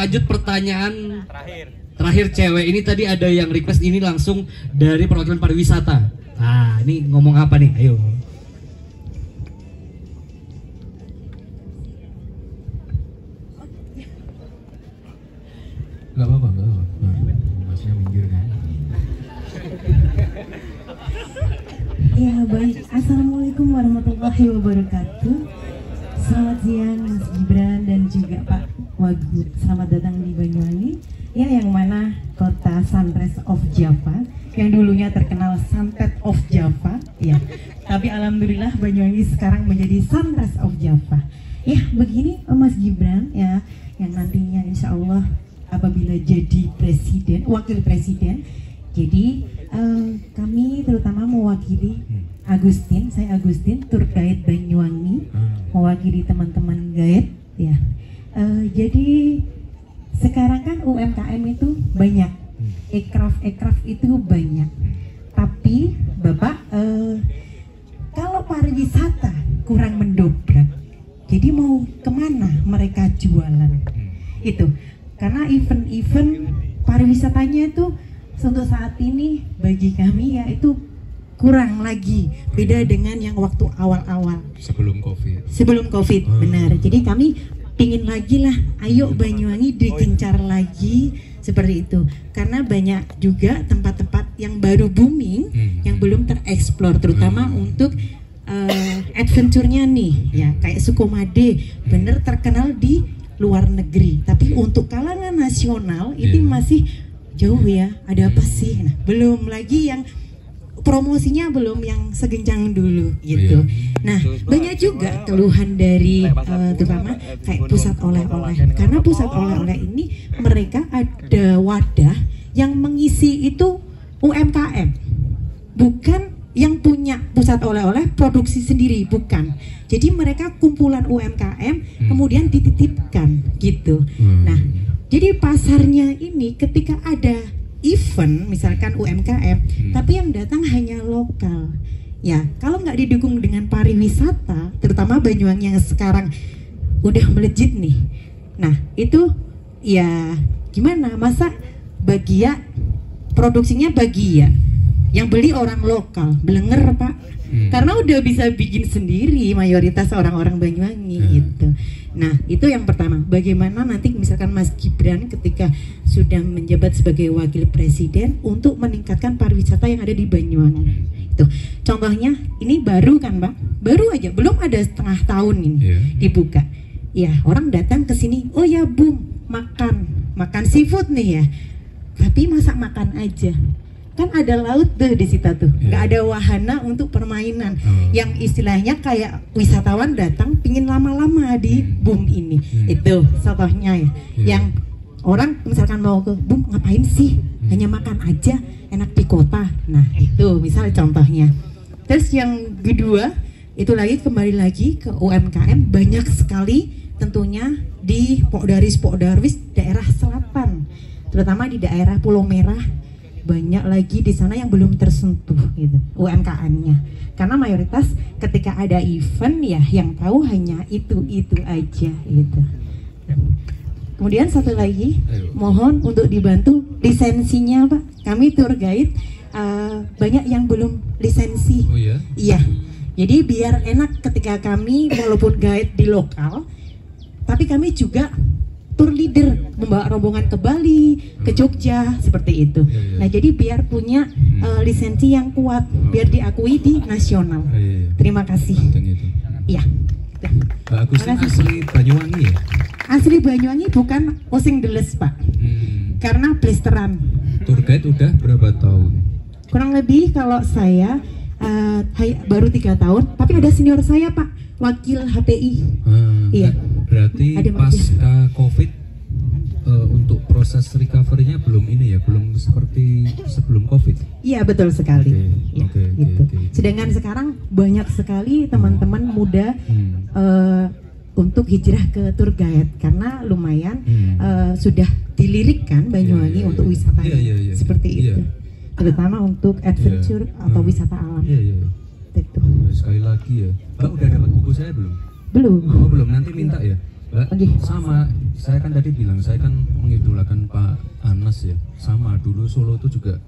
lanjut pertanyaan terakhir cewek. Ini tadi ada yang request ini langsung dari perwakilan pariwisata. Nah, ini ngomong apa nih? Ayo. Gak apa-apa. Masnya minggir kan? Ya baik, Assalamualaikum warahmatullahi wabarakatuh. Selamat siang Mas Gibran dan juga Pak Wagub. Selamat datang di Banyuwangi, ya yang mana kota Sunrise of Java, yang dulunya terkenal Sunset of Java, ya. Tapi alhamdulillah Banyuwangi sekarang menjadi Sunrise of Java. Ya begini Mas Gibran, ya, yang nantinya insya Allah apabila jadi presiden, wakil presiden. Jadi kami terutama mewakili Agustin, saya Agustin, tour guide Banyuwangi, mewakili teman-teman guide, ya. Jadi sekarang kan UMKM itu banyak, ekraf itu banyak. Tapi Bapak, kalau pariwisata kurang mendobrak, jadi mau kemana mereka jualan? Itu karena event-event pariwisatanya itu untuk saat ini bagi kami ya itu kurang lagi, beda dengan yang waktu awal-awal Sebelum COVID, benar. Jadi kami pingin lagi lah, ayo Banyuwangi digencar lagi seperti itu, karena banyak juga tempat-tempat yang baru booming, yang belum tereksplor, terutama untuk adventure-nya nih, ya kayak Sukomade, bener terkenal di luar negeri, tapi untuk kalangan nasional itu masih jauh ya. Ada apa sih? Nah, belum lagi yang promosinya belum yang segencang dulu gitu. Nah, banyak juga keluhan dari terutama kayak pusat oleh-oleh, karena pusat oleh-oleh ini mereka ada wadah yang mengisi itu UMKM, bukan yang punya pusat oleh-oleh produksi sendiri, bukan. Jadi mereka kumpulan UMKM kemudian dititipkan gitu. Nah, jadi pasarnya ini ketika ada event misalkan UMKM, tapi yang datang hanya lokal. Ya, kalau nggak didukung dengan pariwisata, terutama Banyuwangi yang sekarang udah melejit nih. Nah, itu ya gimana? Masa Bagia produksinya Bagia, yang beli orang lokal, blenger Pak. Karena udah bisa bikin sendiri mayoritas orang-orang Banyuwangi gitu. Nah, itu yang pertama. Bagaimana nanti misalkan Mas Gibran ketika sudah menjabat sebagai wakil presiden untuk meningkatkan pariwisata yang ada di Banyuwangi. Itu contohnya ini baru kan Pak? Baru aja, belum ada setengah tahun ini dibuka. Ya, orang datang ke sini, oh ya boom, makan seafood nih ya. Tapi masak makan aja. Kan ada laut tuh di situ tuh, nggak ada wahana untuk permainan, yang istilahnya kayak wisatawan datang pingin lama-lama di boom ini. Itu contohnya ya, yang orang misalkan mau ke boom ngapain sih, hanya makan aja, enak di kota. Nah itu misal contohnya. Terus yang kedua itu lagi kembali lagi ke UMKM, banyak sekali tentunya di Pokdaris daerah selatan, terutama di daerah Pulau Merah. Banyak lagi di sana yang belum tersentuh gitu UMKM-nya, karena mayoritas ketika ada event ya yang tahu hanya itu aja gitu. Kemudian satu lagi, mohon untuk dibantu lisensinya Pak. Kami tour guide banyak yang belum lisensi. Oh ya? Iya. Jadi biar enak ketika kami walaupun guide di lokal, tapi kami juga tour leader membawa rombongan ke Bali, ke Jogja, seperti itu. Nah jadi biar punya lisensi yang kuat, biar diakui di nasional. Terima kasih. Iya. Agustin asli Banyuwangi ya? Asli Banyuwangi, bukan Osing Deles Pak. Karena blisteran. Tour guide udah berapa tahun? Kurang lebih kalau saya baru 3 tahun, tapi ada senior saya Pak, wakil HPI. Iya. Berarti pasca COVID untuk proses recovery-nya belum ini ya, belum seperti sebelum COVID. Iya betul sekali. Gitu. Sedangkan sekarang banyak sekali teman-teman muda untuk hijrah ke tour guide, karena lumayan sudah dilirikkan Banyuwangi untuk wisata seperti itu, terutama untuk adventure atau wisata alam. Itu. Sekali lagi ya, udah dapat buku saya belum? Belum. Oh belum, nanti minta ya. Sama, saya kan tadi bilang saya kan mengidolakan Pak Anas ya. Sama dulu Solo itu juga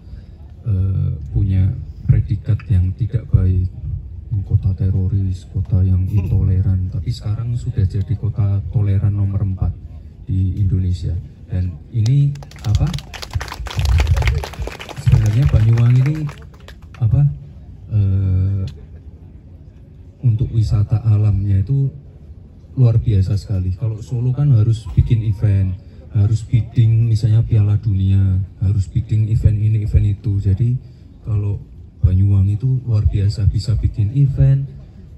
punya predikat yang tidak baik, kota teroris, kota yang intoleran. Tapi sekarang sudah jadi kota toleran nomor 4 di Indonesia. Dan ini apa? Sebenarnya Banyuwangi ini apa? Untuk wisata alamnya itu luar biasa sekali. Kalau Solo kan harus bikin event, harus bidding misalnya Piala Dunia, harus bidding event ini, event itu. Jadi kalau Banyuwangi itu luar biasa, bisa bikin event,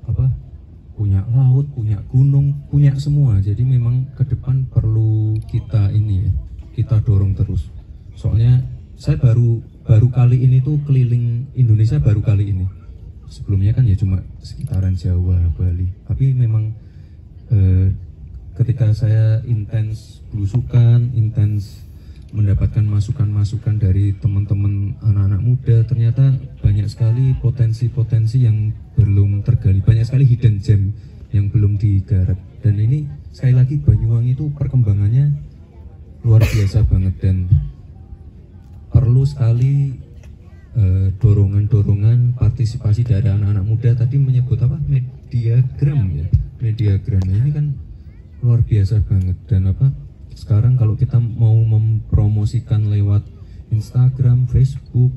apa, punya laut, punya gunung, punya semua. Jadi memang ke depan perlu kita ini ya, kita dorong terus. Soalnya saya baru kali ini tuh keliling Indonesia baru kali ini. Sebelumnya kan ya cuma sekitaran Jawa, Bali. Tapi memang ketika saya intens belusukan, intens mendapatkan masukan-masukan dari teman-teman anak-anak muda, ternyata banyak sekali potensi-potensi yang belum tergali, banyak sekali hidden gem yang belum digarap. Dan ini sekali lagi Banyuwangi itu perkembangannya luar biasa banget dan perlu sekali dorongan-dorongan partisipasi dari anak-anak muda. Tadi menyebut apa? Mediagram ya, mediagram. Nah, ini kan luar biasa banget. Dan apa? Sekarang kalau kita mau mempromosikan lewat Instagram, Facebook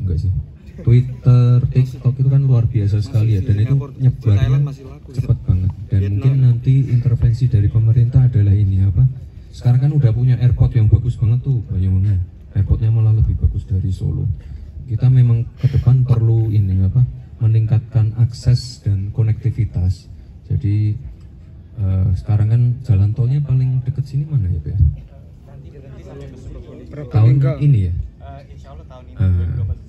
enggak sih, Twitter, TikTok itu kan luar biasa sekali ya. Dan itu nyebarnya cepat banget. Dan mungkin nanti intervensi dari pemerintah adalah ini apa? Sekarang kan udah punya airport yang bagus banget tuh Banyuwangi. Airportnya malah lebih bagus dari Solo. Kita memang ke depan perlu ini apa? Meningkatkan akses dan konektivitas. Jadi sekarang kan jalan tolnya paling deket sini mana ya, Pak? Tahun ini ya? Insya Allah tahun ini.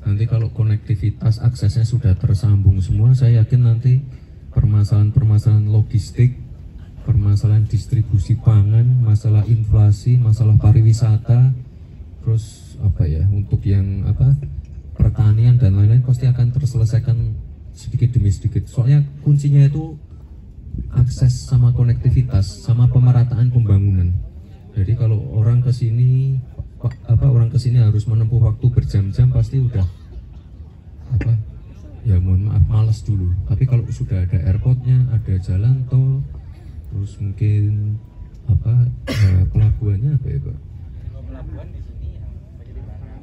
Nanti kalau konektivitas aksesnya sudah tersambung semua, saya yakin nanti permasalahan logistik, permasalahan distribusi pangan, masalah inflasi, masalah pariwisata, terus apa ya, untuk yang apa, pertanian dan lain-lain pasti akan terselesaikan sedikit demi sedikit. Soalnya kuncinya itu akses sama konektivitas sama pemerataan pembangunan. Jadi kalau orang kesini harus menempuh waktu berjam-jam, pasti udah apa ya, mohon maaf, malas dulu. Tapi kalau sudah ada airportnya, ada jalan tol, terus mungkin apa pelabuhannya apa ya, Pak? Pelabuhan di sini yang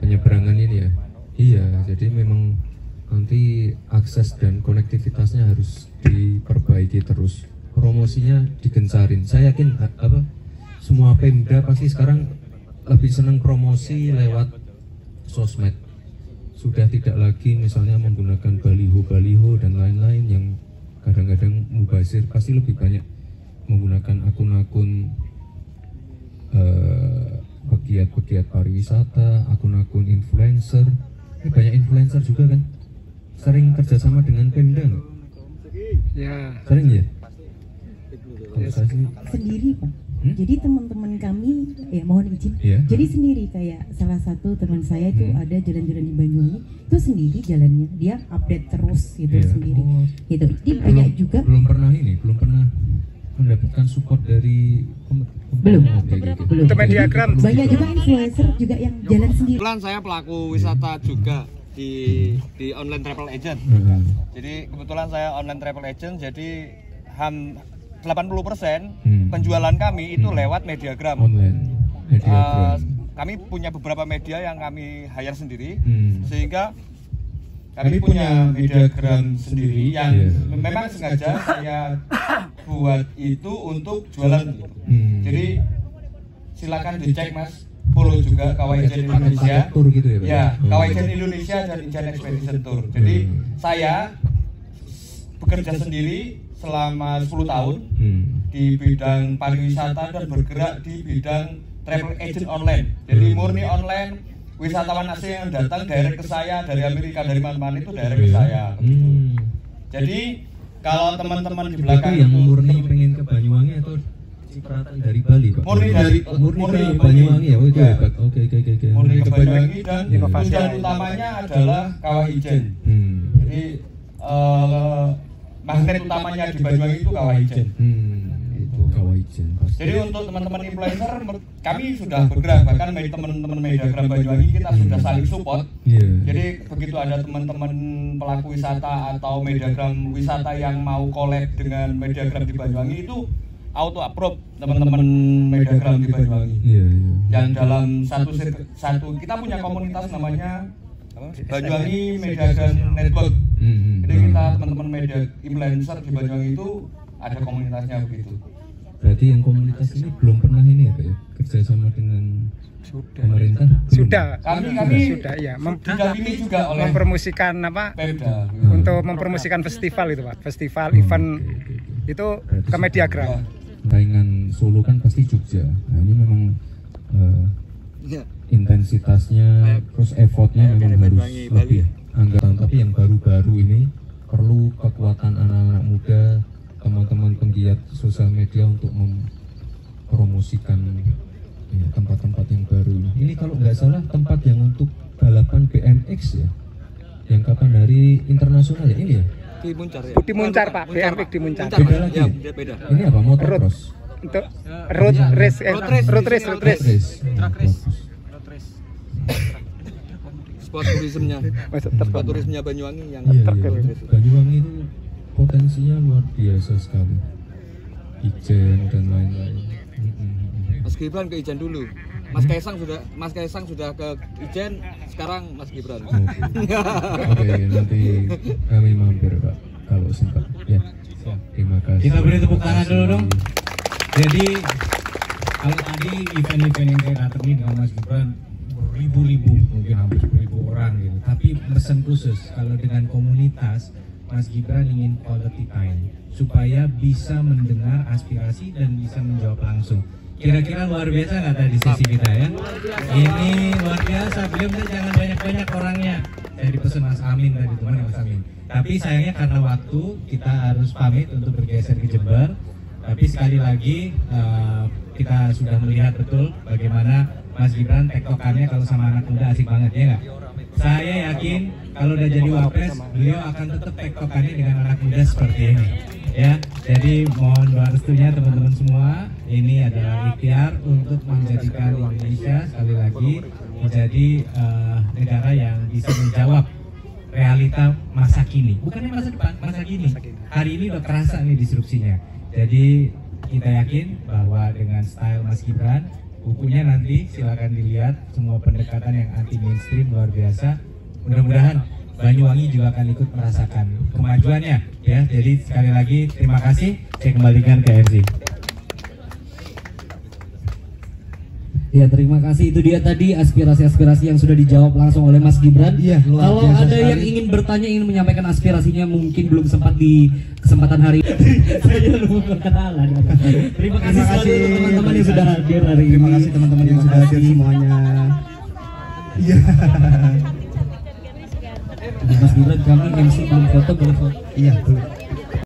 Penyeberangan ini ya. Iya, jadi memang nanti akses dan konektivitasnya harus diperbaiki terus. Promosinya digencarin. Saya yakin apa semua Pemda pasti sekarang lebih senang promosi lewat sosmed. Sudah tidak lagi misalnya menggunakan baliho-baliho dan lain-lain yang kadang-kadang mubazir, pasti lebih banyak menggunakan akun-akun pegiat-pegiat pariwisata, akun-akun influencer. Ini banyak influencer juga kan, sering kerjasama dengan Pemda nggak? Ya. Sering ya? Kalau saya sih Sendiri Pak. Jadi teman-teman kami, ya mohon izin. Iya. Jadi sendiri, kayak salah satu teman saya itu ada jalan-jalan di Banyuwangi, itu sendiri jalannya, dia update terus gitu Iya. sendiri. Oh. Gitu. Jadi banyak juga. belum pernah mendapatkan support dari Belum. belum. Teman diagram. Banyak juga influencer juga yang jalan sendiri. Kebetulan saya pelaku wisata juga di online travel agent. Jadi kebetulan saya online travel agent, jadi 80% penjualan kami itu lewat Mediagram. Online. Mediagram. Kami punya beberapa media yang kami hire sendiri, Hmm. sehingga kami punya Mediagram sendiri yang memang sengaja saya buat itu untuk jualan. Jadi silakan dicek Mas, follow juga Kawai Agent Indonesia. Tour gitu ya, Pak? Ya, Kawai Agent Indonesia dan Agent Expedition Tour. Jadi saya bekerja sendiri selama 10 tahun di bidang pariwisata dan bergerak di bidang travel agent online. Jadi murni online, wisatawan asing yang datang direct ke saya dari Amerika, dari mana-mana itu direct ke saya. Jadi kalau teman-teman di belakang itu yang itu murni pengen ke Banyuwangi atau cipratan dari Bali, Pak? Murni ke Banyuwangi ya. Oh, itu Ya. hebat. Oke. murni ke Banyuwangi dan Inovasi. tujuan utamanya adalah Kawah Ijen. Jadi magnet utamanya di Banyuwangi itu Kawah Ijen. Itu Kawah Ijen. Ijen pasti. Jadi untuk teman-teman influencer, kami sudah bergerak, bahkan dari teman-teman Mediagram Banyuwangi kita sudah saling support. Jadi begitu ada teman-teman pelaku wisata atau Mediagram wisata yang mau collab dengan Mediagram di Banyuwangi itu auto approve teman-teman Mediagram di Banyuwangi. Yang dalam satu kita punya komunitas namanya Banyuwangi Mediagram Network. Jadi kita teman-teman media influencer di Banyuwangi itu ada komunitasnya begitu. Berarti yang komunitas ini belum pernah ini ya Pak ya, kerjasama dengan pemerintah? Sudah. Kami sudah ya. Didampingi juga oleh mempromosikan apa? Pemda. Untuk mempromosikan festival itu Pak. Festival event itu ke Mediagram. Saingan Solo kan pasti Jogja. Nah ini memang intensitasnya terus effortnya memang harus lebih anggaran, tapi yang baru-baru ini perlu kekuatan anak-anak muda, teman-teman penggiat sosial media untuk mempromosikan ya, tempat-tempat yang baru ini. Ini kalau nggak salah tempat yang untuk balapan BMX ya, yang kapan dari internasional ya ini ya? Di Muncar ya. Di Muncar Pak, BMX di Muncar. Beda lagi. Ya, beda. Ini apa? Motocross. Untuk road race. Sport turismenya. Sport turismenya Banyuwangi yang Banyuwangi itu potensinya luar biasa sekali. Ijen dan lain-lain. Mas Gibran ke Ijen dulu. Mas Kaisang sudah ke Ijen, sekarang Mas Gibran. Oke, nanti kami mampir Pak kalau sempat. Ya. Terima kasih. Kita beri tepuk tangan dulu dong. Jadi kalau tadi event-event yang saya datangi dengan Mas Gibran ribu-ribu, mungkin hampir 10.000 orang gitu. Tapi pesan khusus kalau dengan komunitas, Mas Gibran ingin quality time supaya bisa mendengar aspirasi dan bisa menjawab langsung. Kira-kira luar biasa nggak tadi sesi kita ya? Ini luar biasa. Beliau jangan banyak-banyak orangnya. Saya dipesan Mas Amin tadi, teman Mas Amin. Tapi sayangnya karena waktu kita harus pamit untuk bergeser ke Jember. Tapi sekali lagi kita sudah melihat betul bagaimana Mas Gibran tektokannya kalau sama anak muda asik banget ya nggak? Saya yakin kalau udah jadi wapres beliau akan tetap tektokannya dengan anak muda seperti ini ya. Jadi mohon doa restunya teman-teman semua. Ini adalah ikhtiar untuk menjadikan Indonesia sekali lagi menjadi negara yang bisa menjawab realita masa kini, bukannya masa depan, masa kini. Hari ini udah terasa nih disrupsinya. Jadi kita yakin bahwa dengan style Mas Gibran, bukunya nanti silakan dilihat, semua pendekatan yang anti mainstream luar biasa. Mudah-mudahan Banyuwangi juga akan ikut merasakan kemajuannya ya. Jadi sekali lagi terima kasih, saya kembalikan ke MC. Ya terima kasih, itu dia tadi aspirasi-aspirasi yang sudah dijawab langsung oleh Mas Gibran. Iya, kalau ada yang ingin bertanya, ingin menyampaikan aspirasinya mungkin belum sempat di kesempatan hari ini. Saya lupa perkenalan. Terima kasih teman-teman yang sudah hadir hari ini. Terima kasih teman-teman yang sudah hadir semuanya. Iya. Mas Gibran, kami MC belum foto, boleh foto? Iya, boleh.